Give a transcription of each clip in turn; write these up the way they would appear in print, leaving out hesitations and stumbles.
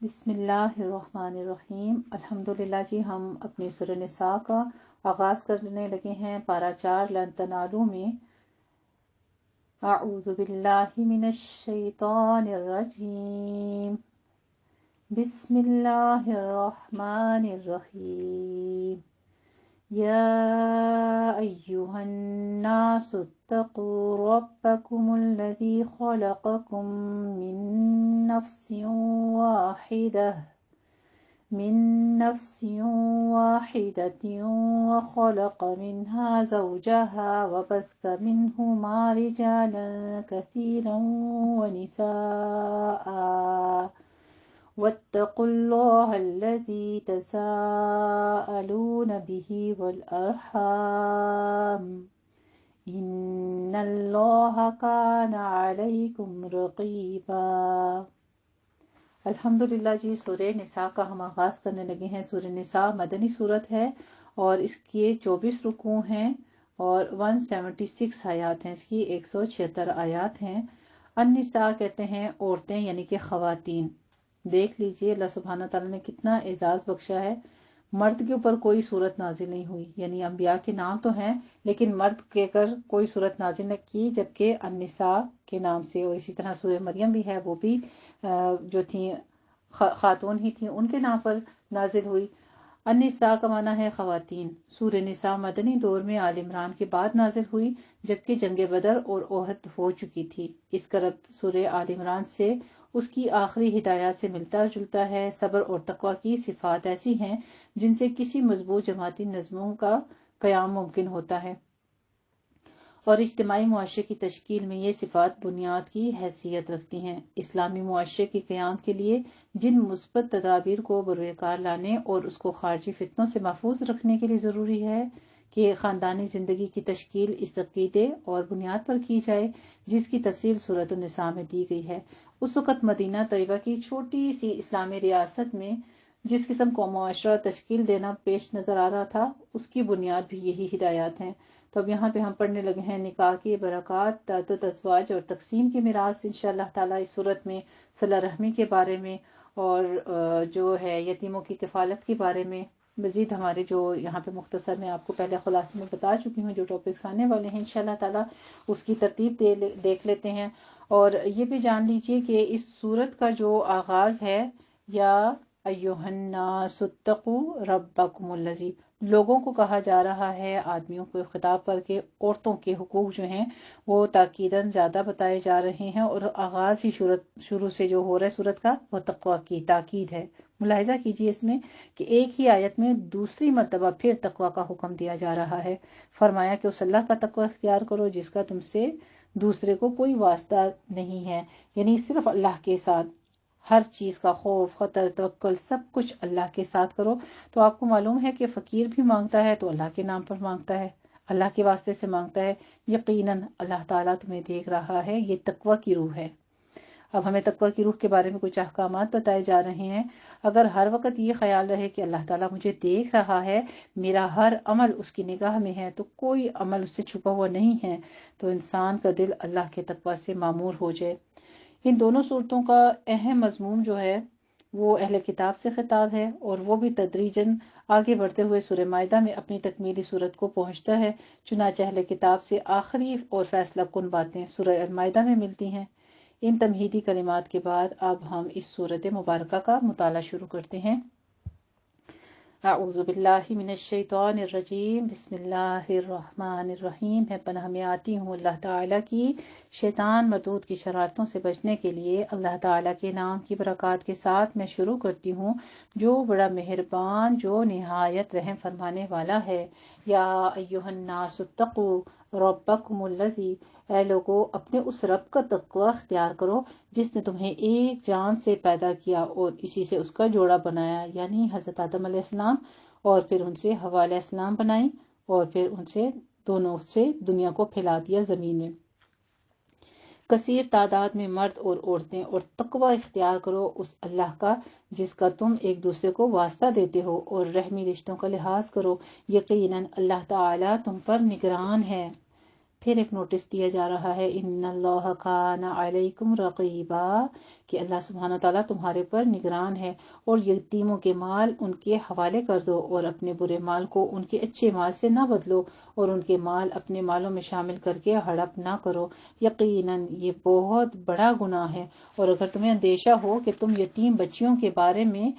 بسم اللہ الرحمن الرحیم۔ الحمدللہ جی، ہم اپنی سورہ نساء کا آغاز کرنے لگے ہیں پارہ 4 لن تنالوا میں۔ اعوذ باللہ من الشیطان الرجیم، بسم اللہ الرحمن الرحیم۔ یا ایہا الناس اتقوا ربکم الذی خلقکم من نفس واحدة وخلق منها زوجها وبث منهما رجالا كثيرا ونساء واتقوا الله الذي تساءلون به والأرحام إن الله كان عليكم رقيبا۔ الحمدللہ جی، سورہ نساء کا ہم آغاز کرنے لگے ہیں۔ سورہ نساء مدنی صورت ہے اور اس کے 24 رکوع ہیں اور 176 آیات ہیں، اس کی 176 آیات ہیں۔ النساء کہتے ہیں عورتیں، یعنی کہ خواتین۔ دیکھ لیجئے اللہ سبحانہ تعالیٰ نے کتنا اعزاز بخشا ہے۔ مرد کے اوپر کوئی صورت نازل نہیں ہوئی، یعنی انبیاء کے نام تو ہیں لیکن مرد کے کر کوئی صورت نازل نہ کی، جبکہ النساء کے نام سے، اور اسی طرح سورہ مریم بھی ہے، وہ بھی جو تھیں خاتون ہی تھیں، ان کے نام پر نازل ہوئی۔ النساء کا معنی ہے خواتین۔ سورہ نساء مدنی دور میں آل عمران کے بعد نازل ہوئی، جبکہ جنگ بدر اور احد ہو چکی تھی۔ اس کا ربط سورہ آل عمران سے اس کی آخری ہدایات سے ملتا جلتا ہے۔ صبر اور تقوی کی صفات ایسی ہیں جن سے کسی مضبوط جماعتی نظموں کا قیام ممکن ہوتا ہے، اور اجتماعی معاشرے کی تشکیل میں یہ صفات بنیاد کی حیثیت رکھتی ہیں۔ اسلامی معاشرے کے قیام کے لیے جن مثبت تدابیر کو بروئے کار لانے اور اس کو خارجی فتنوں سے محفوظ رکھنے کے لیے ضروری ہے کہ خاندانی زندگی کی تشکیل اس عقیدے اور بنیاد پر کی جائے جس کی تفصیل سورۃ النساء میں دی گئی ہے۔ اس وقت مدینہ طیبہ کی چھوٹی سی اسلامی ریاست میں جس قسم کو معاشرہ تشکیل دینا پیش نظر آ رہا تھا، اس کی بنیاد بھی یہی ہدایات ہیں۔ تو اب یہاں پہ ہم پڑھنے لگے ہیں نکاح کی برکات، تعدد ازواج اور تقسیم کی میراث انشاءاللہ تعالیٰ اس صورت میں، صلہ رحمی کے بارے میں، اور جو ہے یتیموں کی کفالت کے بارے میں۔ مزید ہمارے جو یہاں پہ مختصر میں آپ کو پہلے خلاصے میں بتا چکی ہوں جو ٹاپکس آنے والے ہیں انشاءاللہ تعالیٰ، اس کی ترتیب دیکھ لیتے ہیں۔ اور یہ بھی جان لیجئے کہ اس صورت کا جو آغاز ہے، یا ایھا الناس اتقوا ربکم الذی، لوگوں کو کہا جا رہا ہے، آدمیوں کو خطاب کر کے عورتوں کے حقوق جو ہیں وہ تاکیداً زیادہ بتائے جا رہے ہیں، اور آغاز ہی شروع سے جو ہو رہا ہے صورت کا وہ تقوی کی تاکید ہے۔ ملاحظہ کیجئے اس میں کہ ایک ہی آیت میں دوسری مرتبہ پھر تقوی کا حکم دیا جا رہا ہے۔ فرمایا کہ اس اللہ کا تقوی اختیار کرو جس کا تم سے دوسرے کو کوئی واسطہ نہیں ہے، یعنی صرف اللہ کے ساتھ ہر چیز کا خوف، خطر، توکل، سب کچھ اللہ کے ساتھ کرو۔ تو آپ کو معلوم ہے کہ فقیر بھی مانگتا ہے تو اللہ کے نام پر مانگتا ہے، اللہ کے واسطے سے مانگتا ہے، یقیناً اللہ تعالیٰ تمہیں دیکھ رہا ہے۔ یہ تقوی کی روح ہے۔ اب ہمیں تقوی کی روح کے بارے میں کچھ احکامات بتائے جا رہے ہیں۔ اگر ہر وقت یہ خیال رہے کہ اللہ تعالیٰ مجھے دیکھ رہا ہے، میرا ہر عمل اس کی نگاہ میں ہے، تو کوئی عمل اس سے چھپا ہوا نہیں ہے، تو انسان کا دل اللہ کے تقوی سے معمور ہو جائے۔ ان دونوں صورتوں کا اہم مضمون جو ہے وہ اہل کتاب سے خطاب ہے، اور وہ بھی تدریجاً آگے بڑھتے ہوئے سورہ مائدہ میں اپنی تکمیلی صورت کو پہنچتا ہے۔ چنانچہ اہل کتاب سے آخری اور فیصلہ کن باتیں سورہ المائدہ میں ملتی ہیں۔ ان تمہیدی کلمات کے بعد اب ہم اس سورت مبارکہ کا مطالعہ شروع کرتے ہیں۔ اعوذ باللہ من الشیطان الرجیم، بسم اللہ الرحمن الرحیم۔ میں پناہ میں آتی ہوں اللہ تعالیٰ کی شیطان مردود کی شرارتوں سے بچنے کے لیے۔ اللہ تعالیٰ کے نام کی برکات کے ساتھ میں شروع کرتی ہوں جو بڑا مہربان، جو نہایت رحم فرمانے والا ہے۔ یا ایھا الناس اتقوا ربکم الذی، اے لوگو اپنے اس رب کا تقوی اختیار کرو جس نے تمہیں ایک جان سے پیدا کیا اور اسی سے اس کا جوڑا بنایا، یعنی حضرت آدم علیہ السلام، اور پھر ان سے حوا علیہ السلام بنائی، اور پھر ان سے دونوں سے دنیا کو پھیلا دیا زمین میں۔ کثیر تعداد میں مرد اور عورتیں، اور تقوی اختیار کرو اس اللہ کا جس کا تم ایک دوسرے کو واسطہ دیتے ہو، اور رحمی رشتوں کا لحاظ کرو، یقیناً اللہ تعالیٰ تم پر نگران ہے۔ پھر ایک نوٹس دیا جا رہا ہے ان اللہ کان علیکم رقیبا، کہ اللہ سبحانہ تعالیٰ تمہارے پر نگران ہے، اور یتیموں کے مال ان کے حوالے کر دو، اور اپنے برے مال کو ان کے اچھے مال سے نہ بدلو، اور ان کے مال اپنے مالوں میں شامل کر کے ہڑپ نہ کرو، یقیناً یہ بہت بڑا گناہ ہے۔ اور اگر تمہیں اندیشہ ہو کہ تم یتیم بچیوں کے بارے میں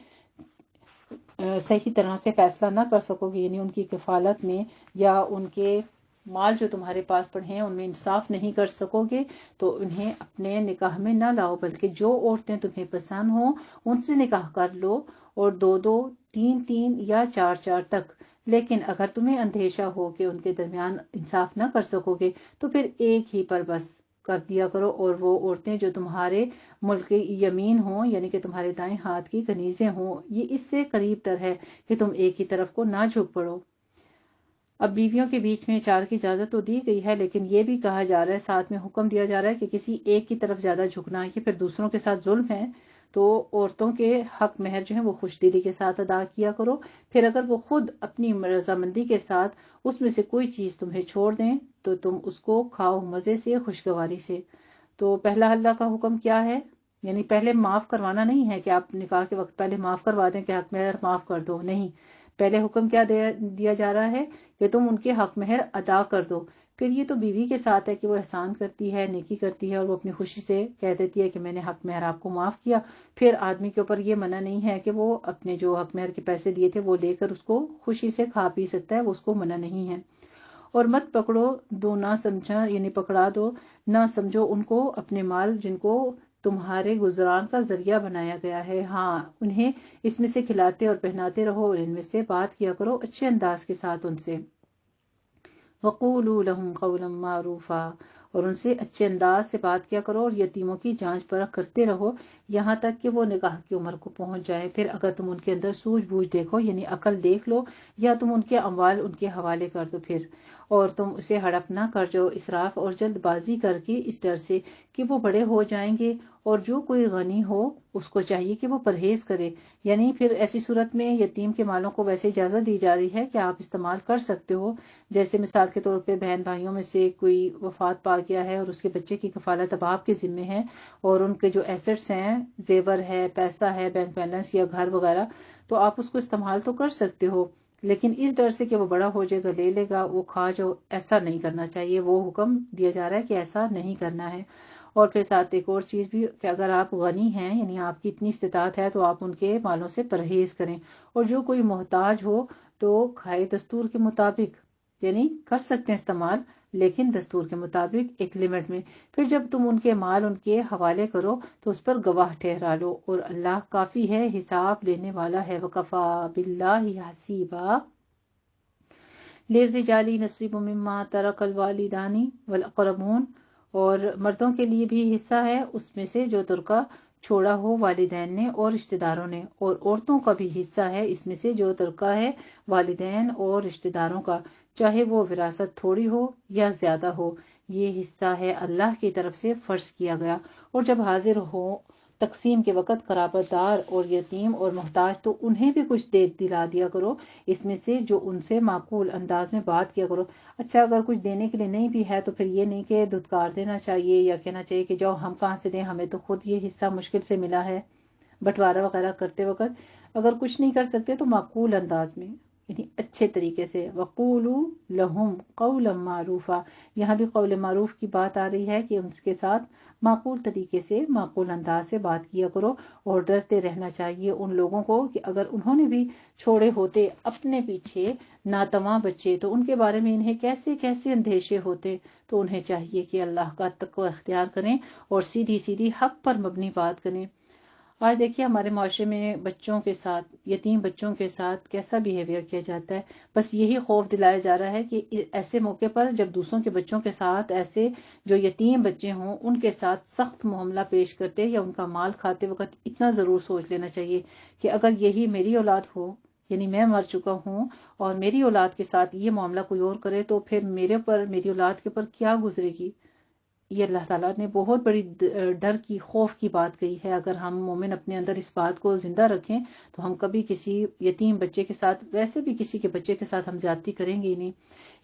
صحیح طرح سے فیصلہ نہ کر سکو گے، یعنی ان کی کفالت میں یا ان کے مال جو تمہارے پاس پڑے ہیں ان میں انصاف نہیں کر سکو گے، تو انہیں اپنے نکاح میں نہ لاؤ، بلکہ جو عورتیں تمہیں پسند ہوں ان سے نکاح کر لو، اور 2 3 یا 4 تک۔ لیکن اگر تمہیں اندیشہ ہو کہ ان کے درمیان انصاف نہ کر سکو گے تو پھر ایک ہی پر بس کر دیا کرو، اور وہ عورتیں جو تمہارے ملک یمین ہوں، یعنی کہ تمہارے دائیں ہاتھ کی کنیزیں ہوں، یہ اس سے قریب تر ہے کہ تم ایک ہی طرف کو نہ جھک پڑو۔ اب بیویوں کے بیچ میں 4 کی اجازت تو دی گئی ہے، لیکن یہ بھی کہا جا رہا ہے، ساتھ میں حکم دیا جا رہا ہے کہ کسی ایک کی طرف زیادہ جھکنا یہ پھر دوسروں کے ساتھ ظلم ہے، تو عورتوں کے حق مہر جو ہے وہ خوش دلی کے ساتھ ادا کیا کرو۔ پھر اگر وہ خود اپنی رضامندی کے ساتھ اس میں سے کوئی چیز تمہیں چھوڑ دیں تو تم اس کو کھاؤ مزے سے، خوشگواری سے۔ تو پہلا اللہ کا حکم کیا ہے؟ یعنی پہلے معاف کروانا نہیں ہے کہ آپ نکاح کے وقت پہلے معاف کروا دیں کہ حق مہر معاف کر دو، نہیں، پہلے حکم کیا دیا جا رہا ہے کہ تم ان کے حق مہر ادا کر دو۔ پھر یہ تو بیوی کے ساتھ ہے کہ وہ احسان کرتی ہے، نیکی کرتی ہے، اور وہ اپنی خوشی سے کہہ دیتی ہے کہ میں نے حق مہر آپ کو معاف کیا۔ پھر آدمی کے اوپر یہ منع نہیں ہے کہ وہ اپنے جو حق مہر کے پیسے دیے تھے وہ لے کر اس کو خوشی سے کھا پی سکتا ہے، وہ اس کو منع نہیں ہے۔ اور مت پکڑو دو نہ سمجھا، یعنی پکڑا دو نہ سمجھو ان کو اپنے مال جن کو تمہارے گزران کا ذریعہ بنایا گیا ہے، ہاں انہیں اس میں سے کھلاتے اور پہناتے رہو، اور ان میں سے بات کیا کرو اچھے انداز کے ساتھ ان سے۔ وَقُولُوا لَهُمْ قَوْلًا مَّعْرُوفًا، اور ان سے اچھے انداز سے بات کیا کرو، اور یتیموں کی جانچ پرکھ کرتے رہو یہاں تک کہ وہ نکاح کی عمر کو پہنچ جائیں۔ پھر اگر تم ان کے اندر سوجھ بوجھ دیکھو، یعنی عقل دیکھ لو، یا تم ان کے اموال ان کے حوالے کر دو پھر، اور تم اسے ہڑپ نہ کر جو اسراف اور جلد بازی کر کے، اس ڈر سے کہ وہ بڑے ہو جائیں گے، اور جو کوئی غنی ہو اس کو چاہیے کہ وہ پرہیز کرے۔ یعنی پھر ایسی صورت میں یتیم کے مالوں کو ویسے اجازت دی جا رہی ہے کہ آپ استعمال کر سکتے ہو، جیسے مثال کے طور پہ بہن بھائیوں میں سے کوئی وفات پا گیا ہے اور اس کے بچے کی کفالت اب آپ کے ذمے ہے، اور ان کے جو ایسٹس ہیں، زیور ہے، پیسہ ہے، بینک بیلنس یا گھر وغیرہ، تو آپ اس کو استعمال تو کر سکتے ہو، لیکن اس ڈر سے کہ وہ بڑا ہو جائے گا، لے لے گا، وہ کھا جو، ایسا نہیں کرنا چاہیے۔ وہ حکم دیا جا رہا ہے کہ ایسا نہیں کرنا ہے۔ اور پھر ساتھ ایک اور چیز بھی کہ اگر آپ غنی ہیں، یعنی آپ کی اتنی استطاعت ہے، تو آپ ان کے مالوں سے پرہیز کریں، اور جو کوئی محتاج ہو تو کھائے دستور کے مطابق، یعنی کر سکتے ہیں استعمال لیکن دستور کے مطابق ایک لمٹ میں۔ پھر جب تم ان کے مال ان کے حوالے کرو تو اس پر گواہ ٹھہرا لو، اور اللہ کافی ہے، حساب لینے والا ہے، وَكَفَىٰ بِاللَّهِ حَسِيبًا۔ لِلرِّجَالِ نَصِيبٌ مِّمَّا تَرَكَ الْوَالِدَانِ وَالْأَقْرَبُونَ، اور مردوں کے لیے بھی حصہ ہے اس میں سے جو ترکہ چھوڑا ہو والدین نے اور رشتہ داروں نے، اور عورتوں کا بھی حصہ ہے اس میں سے جو ترکہ ہے والدین اور رشتہ داروں کا، چاہے وہ وراثت تھوڑی ہو یا زیادہ ہو، یہ حصہ ہے اللہ کی طرف سے فرض کیا گیا۔ اور جب حاضر ہو تقسیم کے وقت قرابت دار اور یتیم اور محتاج، تو انہیں بھی کچھ دے دلا دیا کرو اس میں سے جو ان سے معقول انداز میں بات کیا کرو۔ اچھا اگر کچھ دینے کے لیے نہیں بھی ہے تو پھر یہ نہیں کہ دھتکار دینا چاہیے یا کہنا چاہیے کہ جاؤ ہم کہاں سے دیں، ہمیں تو خود یہ حصہ مشکل سے ملا ہے۔ بٹوارا وغیرہ کرتے وقت اگر کچھ نہیں کر سکتے تو معقول انداز میں، یعنی اچھے طریقے سے، وَقُولُوا لَهُمْ قَوْلًا مَّعْرُوفًا، یہاں بھی قول معروف کی بات آ رہی ہے کہ ان کے ساتھ معقول طریقے سے، معقول انداز سے بات کیا کرو، اور ڈرتے رہنا چاہیے ان لوگوں کو کہ اگر انہوں نے بھی چھوڑے ہوتے اپنے پیچھے ناتواں بچے تو ان کے بارے میں انہیں کیسے کیسے اندیشے ہوتے، تو انہیں چاہیے کہ اللہ کا تقوی اختیار کریں اور سیدھی سیدھی حق پر مبنی بات کریں۔ آج دیکھیے ہمارے معاشرے میں بچوں کے ساتھ، یتیم بچوں کے ساتھ کیسا بیہیویئر کیا جاتا ہے، بس یہی خوف دلایا جا رہا ہے کہ ایسے موقع پر جب دوسروں کے بچوں کے ساتھ ایسے جو یتیم بچے ہوں ان کے ساتھ سخت معاملہ پیش کرتے یا ان کا مال کھاتے وقت اتنا ضرور سوچ لینا چاہیے کہ اگر یہی میری اولاد ہو، یعنی میں مر چکا ہوں اور میری اولاد کے ساتھ یہ معاملہ کوئی اور کرے تو پھر میرے پر، میری اولاد کے پر کیا گزرے گی۔ یہ اللہ تعالیٰ نے بہت بڑی ڈر کی، خوف کی بات کہی ہے۔ اگر ہم مومن اپنے اندر اس بات کو زندہ رکھیں تو ہم کبھی کسی یتیم بچے کے ساتھ، ویسے بھی کسی کے بچے کے ساتھ ہم زیادتی کریں گے ہی نہیں۔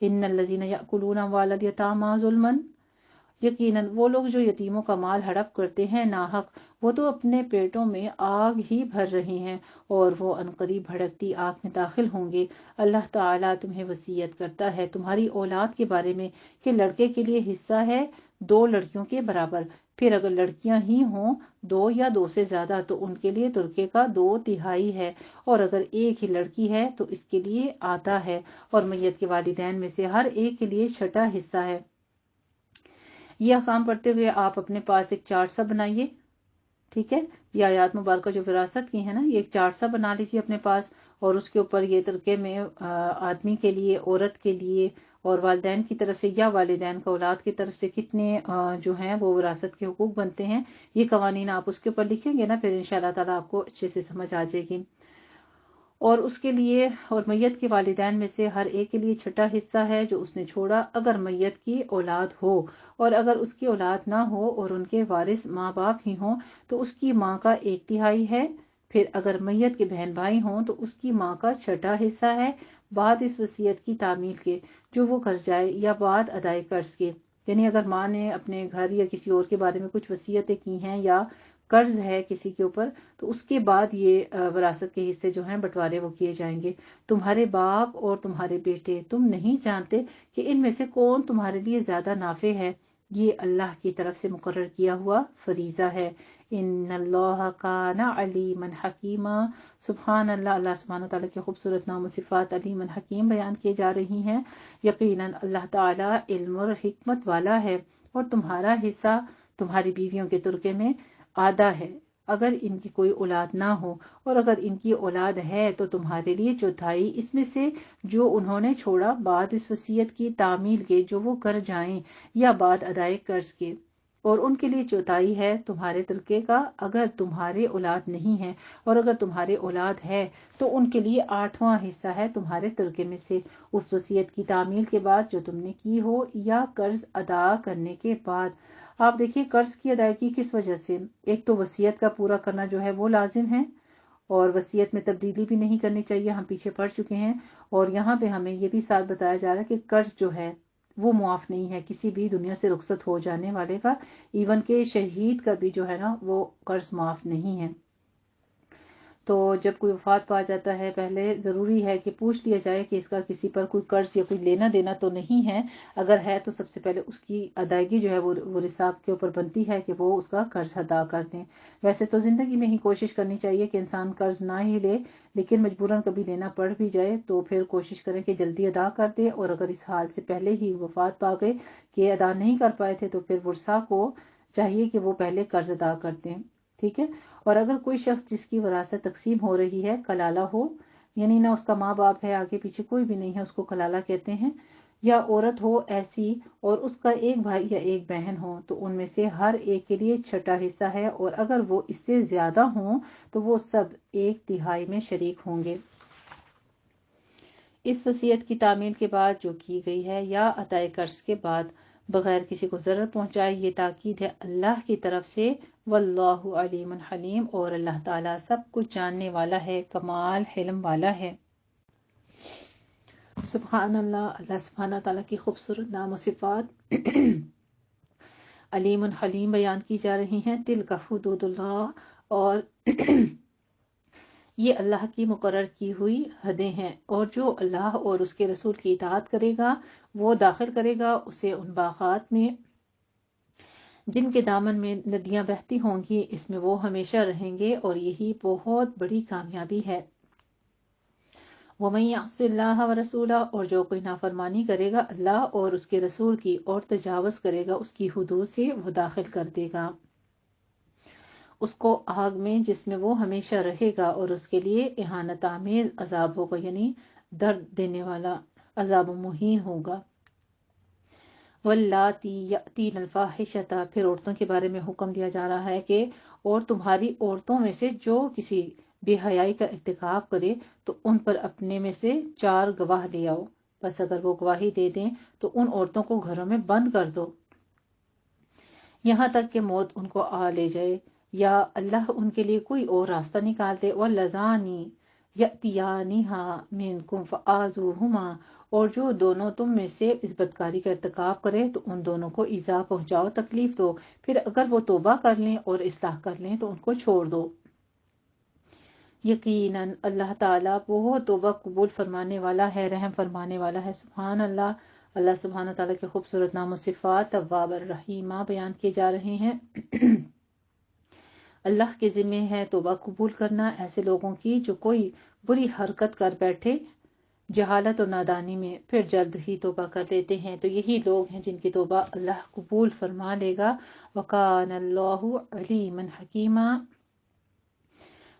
ان الذین یأکلون اموال الیتامی ظلما، یقیناً وہ لوگ جو یتیموں کا مال ہڑپ کرتے ہیں ناحق، وہ تو اپنے پیٹوں میں آگ ہی بھر رہے ہیں اور وہ عنقریب بھڑکتی آگ میں داخل ہوں گے۔ اللہ تعالیٰ تمہیں وصیت کرتا ہے تمہاری اولاد کے بارے میں کہ لڑکے کے لیے حصہ ہے 2 لڑکیوں کے برابر، پھر اگر لڑکیاں ہی ہوں 2 یا 2 سے زیادہ تو ان کے لیے ترکے کا 2/3 ہے، اور اگر ایک ہی لڑکی ہے تو اس کے لیے آدھا ہے، اور میت کے والدین میں سے ہر ایک کے لیے چھٹا حصہ ہے۔ یہ احکام پڑھتے ہوئے آپ اپنے پاس ایک چارٹ سا بنائیے، ٹھیک ہے؟ یہ آیات مبارکہ جو وراثت کی ہے نا، یہ ایک چارٹ سا بنا لیجیے اپنے پاس، اور اس کے اوپر یہ ترکے میں آدمی کے لیے، عورت کے لیے، اور والدین کی طرف سے یا والدین کا اولاد کی طرف سے کتنے جو ہیں وہ وراثت کے حقوق بنتے ہیں، یہ قوانین آپ اس کے اوپر لکھیں گے نا، پھر انشاءاللہ تعالیٰ آپ کو اچھے سے سمجھ آ جائے گی۔ اور اس کے لیے، اور میت کے والدین میں سے ہر ایک کے لیے چھٹا حصہ ہے جو اس نے چھوڑا، اگر میت کی اولاد ہو، اور اگر اس کی اولاد نہ ہو اور ان کے وارث ماں باپ ہی ہوں تو اس کی ماں کا 1/3 ہے، پھر اگر میت کے بہن بھائی ہوں تو اس کی ماں کا چھٹا حصہ ہے، بعد اس وصیت کی تعمیل کے جو وہ کر جائے یا بعد ادائے قرض کے۔ یعنی اگر ماں نے اپنے گھر یا کسی اور کے بارے میں کچھ وصیتیں کی ہیں یا قرض ہے کسی کے اوپر، تو اس کے بعد یہ وراثت کے حصے جو ہیں بٹوارے وہ کیے جائیں گے۔ تمہارے باپ اور تمہارے بیٹے، تم نہیں جانتے کہ ان میں سے کون تمہارے لیے زیادہ نافع ہے، یہ اللہ کی طرف سے مقرر کیا ہوا فریضہ ہے۔ ان اللہ کان علیما حکیما، سبحان اللہ، اللہ سبحانہ تعالیٰ کے خوبصورت نام و صفات علیم حکیم بیان کیے جا رہی ہیں۔ یقیناً اللہ تعالیٰ علم اور حکمت والا ہے، اور تمہارا حصہ تمہاری بیویوں کے ترکے میں آدھا ہے اگر ان کی کوئی اولاد نہ ہو، اور اگر ان کی اولاد ہے تو تمہارے لیے چوتھائی اس میں سے جو انہوں نے چھوڑا بعد اس وصیت کی تعمیل کے جو وہ کر جائیں یا بعد ادائے قرض کے، اور ان کے لیے چوتھائی ہے تمہارے ترکے کا اگر تمہارے اولاد نہیں ہے، اور اگر تمہارے اولاد ہے تو ان کے لیے 8واں حصہ ہے تمہارے ترکے میں سے اس وصیت کی تعمیل کے بعد جو تم نے کی ہو یا قرض ادا کرنے کے بعد۔ آپ دیکھیے قرض کی ادائیگی کس وجہ سے، ایک تو وصیت کا پورا کرنا جو ہے وہ لازم ہے، اور وصیت میں تبدیلی بھی نہیں کرنی چاہیے، ہم پیچھے پڑ چکے ہیں، اور یہاں پہ ہمیں یہ بھی ساتھ بتایا جا رہا ہے کہ قرض جو ہے وہ معاف نہیں ہے کسی بھی دنیا سے رخصت ہو جانے والے کا، ایون کہ شہید کا بھی جو ہے نا وہ قرض معاف نہیں ہے۔ تو جب کوئی وفات پا جاتا ہے پہلے ضروری ہے کہ پوچھ لیا جائے کہ اس کا کسی پر کوئی قرض یا کوئی لینا دینا تو نہیں ہے، اگر ہے تو سب سے پہلے اس کی ادائیگی جو ہے وہ رساب کے اوپر بنتی ہے کہ وہ اس کا قرض ادا کر دیں۔ ویسے تو زندگی میں ہی کوشش کرنی چاہیے کہ انسان قرض نہ ہی لے، لیکن مجبوراً کبھی لینا پڑ بھی جائے تو پھر کوشش کریں کہ جلدی ادا کر دے، اور اگر اس حال سے پہلے ہی وفات پا گئے کہ ادا نہیں کر پائے تھے تو پھر ورثاء کو چاہیے کہ وہ پہلے قرض ادا کر دیں، ٹھیک ہے؟ اور اگر کوئی شخص جس کی وراثت تقسیم ہو رہی ہے کلالہ ہو، یعنی نہ اس کا ماں باپ ہے، آگے پیچھے کوئی بھی نہیں ہے، اس کو کلالہ کہتے ہیں، یا عورت ہو ایسی اور اس کا ایک بھائی یا ایک بہن ہو، تو ان میں سے ہر ایک کے لیے چھٹا حصہ ہے، اور اگر وہ اس سے زیادہ ہوں تو وہ سب 1/3 میں شریک ہوں گے۔ اس وصیت کی تعمیل کے بعد جو کی گئی ہے یا ادائے قرض کے بعد بغیر کسی کو ضرر پہنچائے، یہ تاکید ہے اللہ کی طرف سے، واللہ علیم حلیم، اور اللہ تعالیٰ سب کچھ جاننے والا ہے، کمال علم والا ہے۔ سبحان اللہ، اللہ سبحانہ تعالیٰ کی خوبصورت نام و صفات علیم حلیم بیان کی جا رہی ہیں۔ تلک حدود اللہ، اور یہ اللہ کی مقرر کی ہوئی حدیں ہیں، اور جو اللہ اور اس کے رسول کی اطاعت کرے گا وہ داخل کرے گا اسے ان باغات میں جن کے دامن میں ندیاں بہتی ہوں گی، اس میں وہ ہمیشہ رہیں گے، اور یہی بہت بڑی کامیابی ہے۔ وَمَن يَعْصِ اللَّهَ وَرَسُولَهُ، اور جو کوئی نافرمانی کرے گا اللہ اور اس کے رسول کی اور تجاوز کرے گا اس کی حدود سے، وہ داخل کر دے گا اس کو آگ میں جس میں وہ ہمیشہ رہے گا، اور اس کے لیے اہانت آمیز عذاب ہوگا، یعنی درد دینے والا عذاب مہین ہوگا۔ واللاتی یأتین الفاحشۃ، پھر عورتوں کے بارے میں حکم دیا جا رہا ہے کہ اور تمہاری عورتوں میں سے جو کسی بے حیائی کا ارتکاب کرے تو ان پر اپنے میں سے 4 گواہ لے آؤ، بس اگر وہ گواہی دے دیں تو ان عورتوں کو گھروں میں بند کر دو۔ یہاں تک کہ موت ان کو آ لے جائے یا اللہ ان کے لیے کوئی اور راستہ نکال دے. وَاللَّذَانِ يَأْتِيَانِهَا مِنْكُمْ فَآذُوهُمَا، اور جو دونوں تم میں سے اس بدکاری کا ارتکاب کرے تو ان دونوں کو ایذا پہنچاؤ، تکلیف دو، پھر اگر وہ توبہ کر لیں اور اصلاح کر لیں تو ان کو چھوڑ دو. یقیناً اللہ تعالیٰ بہت توبہ قبول فرمانے والا ہے، رحم فرمانے والا ہے. سبحان اللہ. اللہ سبحانہ تعالیٰ کے خوبصورت نام و صفات تواب الرحیمہ بیان کیے جا رہے ہیں. اللہ کے ذمہ ہے توبہ قبول کرنا ایسے لوگوں کی جو کوئی بری حرکت کر بیٹھے جہالت اور نادانی میں، پھر جلد ہی توبہ کر لیتے ہیں، تو یہی لوگ ہیں جن کی توبہ اللہ قبول فرما لے گا. وَقَانَ اللَّهُ عَلِيمًا حَكِيمًا.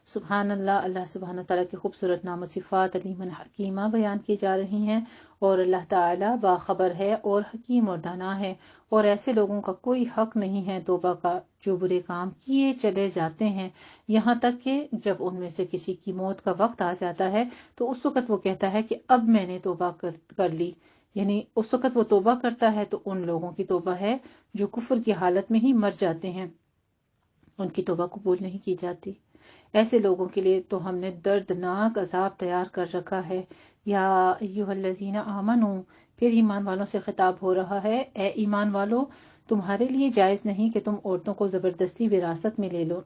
سبحان اللہ. اللہ سبحانہ تعالیٰ کے خوبصورت نام و صفات علیمًا حکیمہ بیان کی جا رہی ہیں، اور اللہ تعالیٰ باخبر ہے اور حکیم اور دانا ہے، اور ایسے لوگوں کا کوئی حق نہیں ہے توبہ کا جو برے کام کیے چلے جاتے ہیں، یہاں تک کہ جب ان میں سے کسی کی موت کا وقت آ جاتا ہے تو اس وقت وہ کہتا ہے کہ اب میں نے توبہ کر لی. یعنی اس وقت وہ توبہ کرتا ہے تو ان لوگوں کی توبہ ہے جو کفر کی حالت میں ہی مر جاتے ہیں، ان کی توبہ قبول نہیں کی جاتی. ایسے لوگوں کے لیے تو ہم نے دردناک عذاب تیار کر رکھا ہے. یا ایھا الذین آمنوا، پھر ایمان والوں سے خطاب ہو رہا ہے، اے ایمان والو تمہارے لیے جائز نہیں کہ تم عورتوں کو زبردستی وراثت میں لے لو،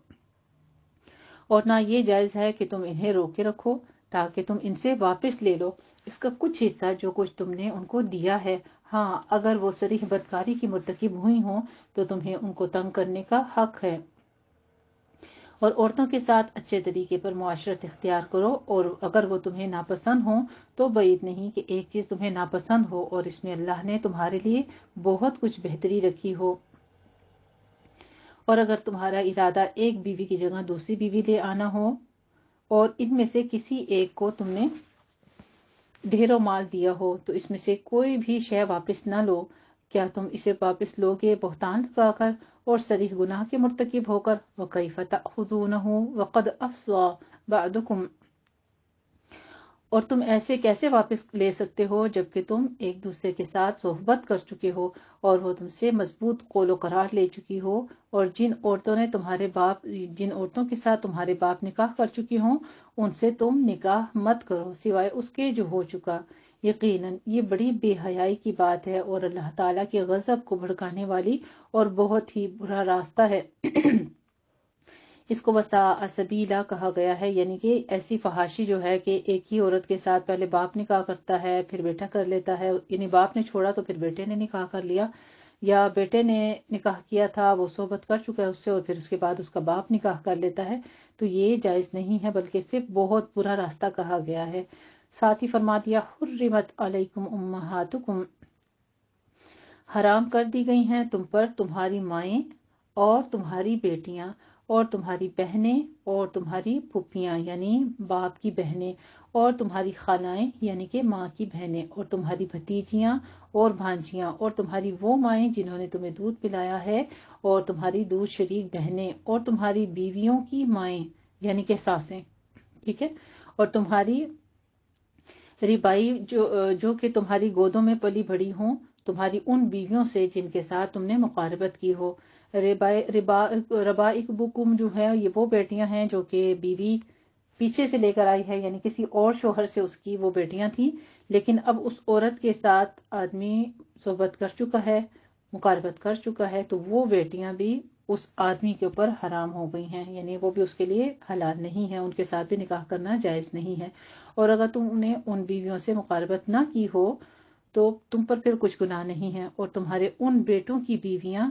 اور نہ یہ جائز ہے کہ تم انہیں روک کے رکھو تاکہ تم ان سے واپس لے لو اس کا کچھ حصہ جو کچھ تم نے ان کو دیا ہے. ہاں اگر وہ صریح بدکاری کی مرتکب ہوئی ہوں تو تمہیں ان کو تنگ کرنے کا حق ہے، اور عورتوں کے ساتھ اچھے طریقے پر معاشرت اختیار کرو، اور اگر وہ تمہیں ناپسند ہوں تو بعید نہیں کہ ایک چیز تمہیں ناپسند ہو اور اس میں اللہ نے تمہارے لیے بہت کچھ بہتری رکھی ہو. اور اگر تمہارا ارادہ ایک بیوی کی جگہ دوسری بیوی لے آنا ہو اور ان میں سے کسی ایک کو تم نے ڈھیروں مال دیا ہو تو اس میں سے کوئی بھی شے واپس نہ لو، کیا تم اسے واپس لوگے بہتان لگا کر اور صریح گناہ کے مرتکب ہو کر؟ وَكَيْفَ تَأْخُذُونَهُ وَقَدْ أَفْضَىٰ بَعْضُكُمْ، اور تم ایسے کیسے واپس لے سکتے ہو جبکہ تم ایک دوسرے کے ساتھ صحبت کر چکے ہو اور وہ تم سے مضبوط قول و قرار لے چکی ہو، اور جن عورتوں کے ساتھ تمہارے باپ نکاح کر چکی ہوں ان سے تم نکاح مت کرو سوائے اس کے جو ہو چکا. یقیناً یہ بڑی بے حیائی کی بات ہے اور اللہ تعالیٰ کے غضب کو بھڑکانے والی اور بہت ہی برا راستہ ہے. اس کو وساء سبیلا کہا گیا ہے، یعنی کہ ایسی فحاشی جو ہے کہ ایک ہی عورت کے ساتھ پہلے باپ نکاح کرتا ہے پھر بیٹا کر لیتا ہے، یعنی باپ نے چھوڑا تو پھر بیٹے نے نکاح کر لیا، یا بیٹے نے نکاح کیا تھا وہ صحبت کر چکا ہے اس سے اور پھر اس کے بعد اس کا باپ نکاح کر لیتا ہے، تو یہ جائز نہیں ہے بلکہ صرف بہت برا راستہ کہا گیا ہے. ساتھ ہی فرما دیا حرمت علیکم امہاتکم، حرام کر دی گئی ہیں تم پر تمہاری مائیں اور تمہاری بیٹیاں اور تمہاری بہنیں اور تمہاری پھوپھیاں یعنی باپ کی بہنیں اور تمہاری خالائیں یعنی کہ ماں کی بہنیں اور تمہاری بھتیجیاں اور بھانجیاں اور تمہاری وہ مائیں جنہوں نے تمہیں دودھ پلایا ہے اور تمہاری دودھ شریک بہنیں اور تمہاری بیویوں کی مائیں یعنی کہ ساسیں، ٹھیک ہے، اور تمہاری ربائی جو کہ تمہاری گودوں میں پلی بڑھی ہوں، تمہاری ان بیویوں سے جن کے ساتھ تم نے مقاربت کی ہو. ربائبکم جو ہے یہ وہ بیٹیاں ہیں جو کہ بیوی پیچھے سے لے کر آئی ہے، یعنی کسی اور شوہر سے اس کی وہ بیٹیاں تھیں، لیکن اب اس عورت کے ساتھ آدمی صحبت کر چکا ہے، مقاربت کر چکا ہے، تو وہ بیٹیاں بھی اس آدمی کے اوپر حرام ہو گئی ہیں، یعنی وہ بھی اس کے لیے حلال نہیں ہے، ان کے ساتھ بھی نکاح کرنا جائز نہیں ہے. اور اگر تم نے ان بیویوں سے مقاربت نہ کی ہو تو تم پر پھر کچھ گناہ نہیں ہے، اور تمہارے ان بیٹوں کی بیویاں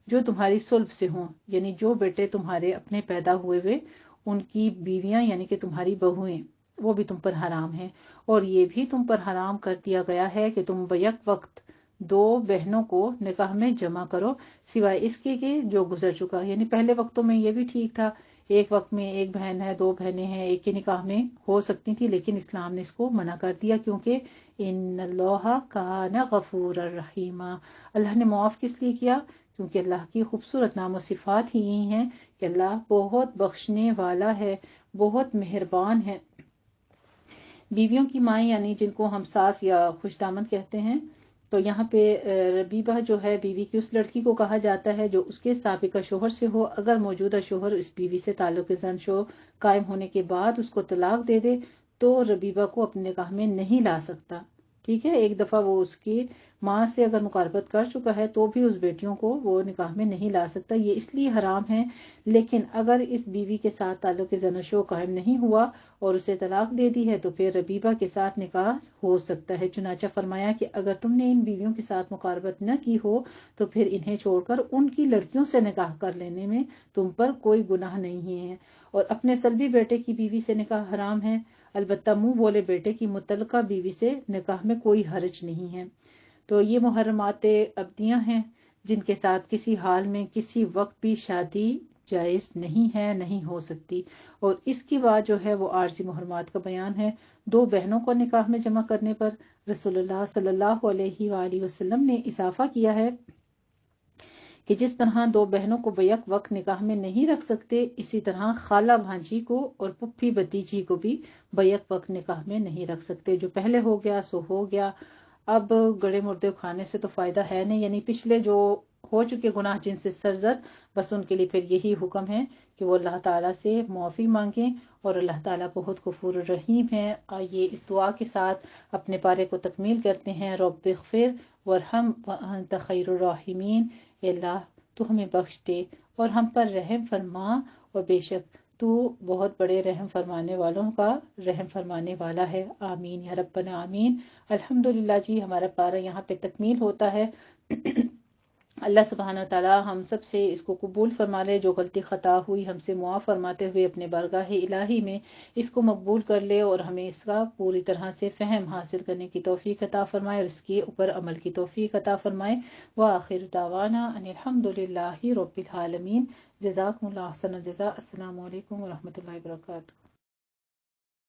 جو تمہاری صلب سے ہوں، یعنی جو بیٹے تمہارے اپنے پیدا ہوئے ان کی بیویاں یعنی کہ تمہاری بہویں، وہ بھی تم پر حرام ہیں. اور یہ بھی تم پر حرام کر دیا گیا ہے کہ تم بیک وقت دو بہنوں کو نکاح میں جمع کرو سوائے اس کے کہ جو گزر چکا، یعنی پہلے وقتوں میں یہ بھی ٹھیک تھا، ایک وقت میں ایک بہن ہے دو بہنیں ہیں ایک کے نکاح میں ہو سکتی تھی، لیکن اسلام نے اس کو منع کر دیا کیونکہ ان اللہ کان غفورا رحیما، اللہ نے معاف کس لیے کیا؟ کیونکہ اللہ کی خوبصورت نام و صفات ہی یہی ہیں کہ اللہ بہت بخشنے والا ہے، بہت مہربان ہے. بیویوں کی مائیں یعنی جن کو ہم ساس یا خوش دامن کہتے ہیں، تو یہاں پہ ربیبہ جو ہے بیوی کی اس لڑکی کو کہا جاتا ہے جو اس کے سابقہ شوہر سے ہو، اگر موجودہ شوہر اس بیوی سے تعلق زن شو قائم ہونے کے بعد اس کو طلاق دے دے تو ربیبہ کو اپنے نکاح میں نہیں لا سکتا. ٹھیک ہے، ایک دفعہ وہ اس کی ماں سے اگر مقاربت کر چکا ہے تو بھی اس بیٹیوں کو وہ نکاح میں نہیں لا سکتا. یہ اس لیے حرام ہے. لیکن اگر اس بیوی کے ساتھ تعلق زن شو قائم نہیں ہوا اور اسے طلاق دے دی ہے تو پھر ربیبہ کے ساتھ نکاح ہو سکتا ہے. چنانچہ فرمایا کہ اگر تم نے ان بیویوں کے ساتھ مقاربت نہ کی ہو تو پھر انہیں چھوڑ کر ان کی لڑکیوں سے نکاح کر لینے میں تم پر کوئی گناہ نہیں ہے. اور اپنے سلبی بیٹے کی بیوی سے نکاح حرام ہے، البتہ منہ بولے بیٹے کی متعلقہ بیوی سے نکاح میں کوئی حرج نہیں ہے. تو یہ محرمات ابدیاں ہیں جن کے ساتھ کسی حال میں کسی وقت بھی شادی جائز نہیں ہے، نہیں ہو سکتی. اور اس کے بعد جو ہے وہ عارضی محرمات کا بیان ہے. دو بہنوں کو نکاح میں جمع کرنے پر رسول اللہ صلی اللہ علیہ وآلہ وسلم نے اضافہ کیا ہے کہ جس طرح دو بہنوں کو بیک وقت نکاح میں نہیں رکھ سکتے، اسی طرح خالہ بھانجی کو اور پھپھی بھتیجی کو بھی بیک وقت نکاح میں نہیں رکھ سکتے. جو پہلے ہو گیا سو ہو گیا، اب گڑے مردے کھانے سے تو فائدہ ہے نہیں. یعنی پچھلے جو ہو چکے گناہ جن سے سرزد، بس ان کے لیے پھر یہی حکم ہے کہ وہ اللہ تعالیٰ سے معافی مانگیں اور اللہ تعالیٰ بہت غفور الرحیم ہے. آئیے اس دعا کے ساتھ اپنے پارے کو تکمیل کرتے ہیں. رب اغفر وارحم وانت خیر الراحمین. اے اللہ تو ہمیں بخش دے اور ہم پر رحم فرما، اور بے شک تو بہت بڑے رحم فرمانے والوں کا رحم فرمانے والا ہے. آمین یا ربنا آمین. الحمدللہ جی، ہمارا پارہ یہاں پہ تکمیل ہوتا ہے. اللہ سبحانہ وتعالی ہم سب سے اس کو قبول فرما لے. جو غلطی خطا ہوئی ہم سے معاف فرماتے ہوئے اپنے بارگاہ الہی میں اس کو مقبول کر لے اور ہمیں اس کا پوری طرح سے فہم حاصل کرنے کی توفیق عطا فرمائے اور اس کے اوپر عمل کی توفیق عطا فرمائے. وآخر دعوانا ان الحمدللہ رب العالمین. جزاکم اللہ احسن الجزاء. السلام علیکم ورحمۃ اللہ وبرکاتہ.